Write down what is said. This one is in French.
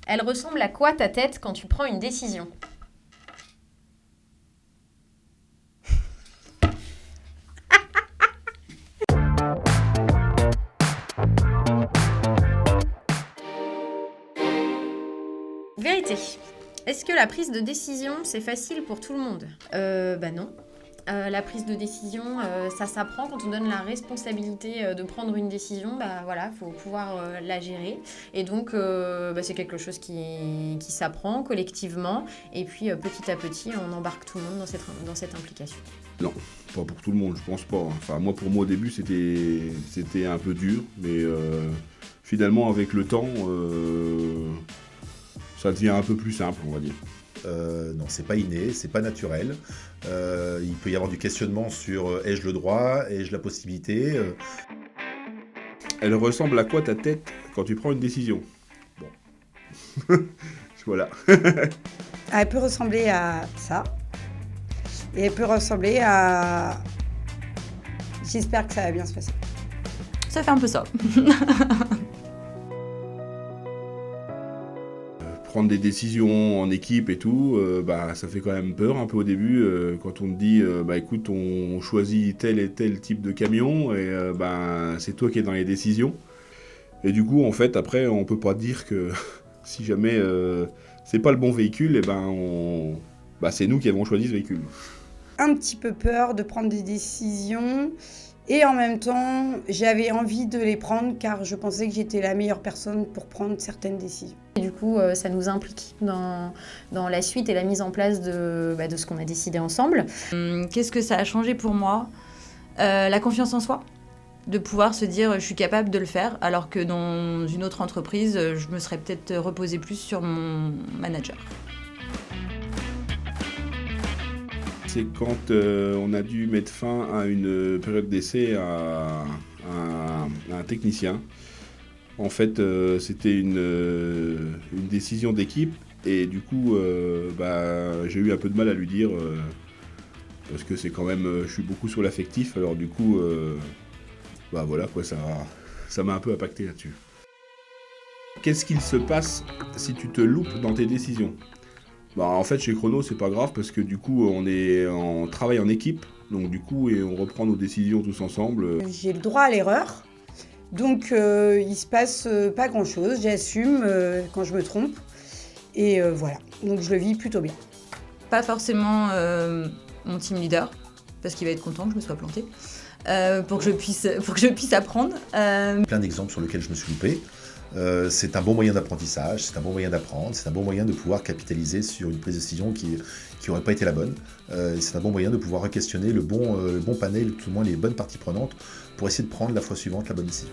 Elle ressemble à quoi ta tête quand tu prends une décision? Vérité. Est-ce que la prise de décision, c'est facile pour tout le monde? Bah non. La prise de décision, ça s'apprend quand on donne la responsabilité de prendre une décision. Bah voilà, faut pouvoir la gérer. Et donc, c'est quelque chose qui s'apprend collectivement. Et puis, petit à petit, on embarque tout le monde dans cette implication. Non, pas pour tout le monde, je pense pas. Enfin, pour moi au début, c'était un peu dur, mais finalement, avec le temps, ça devient un peu plus simple, on va dire. Non, c'est pas inné, c'est pas naturel. Il peut y avoir du questionnement sur ai-je le droit, ai-je la possibilité. Elle ressemble à quoi ta tête quand tu prends une décision? Bon. Voilà. Elle peut ressembler à ça. Et elle peut ressembler à... J'espère que ça va bien se passer. Ça fait un peu ça. Prendre des décisions en équipe et tout, ça fait quand même peur un peu au début quand on te dit écoute, on choisit tel et tel type de camion et c'est toi qui es dans les décisions. Et du coup en fait après on peut pas dire que si jamais c'est pas le bon véhicule, c'est nous qui avons choisi ce véhicule. Un petit peu peur de prendre des décisions et en même temps j'avais envie de les prendre car je pensais que j'étais la meilleure personne pour prendre certaines décisions. Et du coup, ça nous implique dans la suite et la mise en place de ce qu'on a décidé ensemble. Qu'est-ce que ça a changé pour moi? La confiance en soi, de pouvoir se dire je suis capable de le faire, alors que dans une autre entreprise, je me serais peut-être reposée plus sur mon manager. C'est quand on a dû mettre fin à une période d'essai à un technicien. En fait, c'était une décision d'équipe et du coup, j'ai eu un peu de mal à lui dire parce que c'est quand même, je suis beaucoup sur l'affectif, alors du coup, voilà quoi, ça m'a un peu impacté là-dessus. Qu'est-ce qu'il se passe si tu te loupes dans tes décisions? En fait, chez Chrono, c'est pas grave parce que du coup, on travaille en équipe, donc du coup, et on reprend nos décisions tous ensemble. J'ai le droit à l'erreur. Donc, il se passe pas grand-chose. J'assume quand je me trompe. Et voilà. Donc, je le vis plutôt bien. Pas forcément mon team leader, parce qu'il va être content que je me sois plantée, pour que je puisse apprendre. Plein d'exemples sur lesquels je me suis loupé. C'est un bon moyen d'apprentissage, c'est un bon moyen d'apprendre, c'est un bon moyen de pouvoir capitaliser sur une prise de décision qui n'aurait pas été la bonne. C'est un bon moyen de pouvoir re-questionner le bon panel, tout au moins les bonnes parties prenantes, pour essayer de prendre la fois suivante la bonne décision.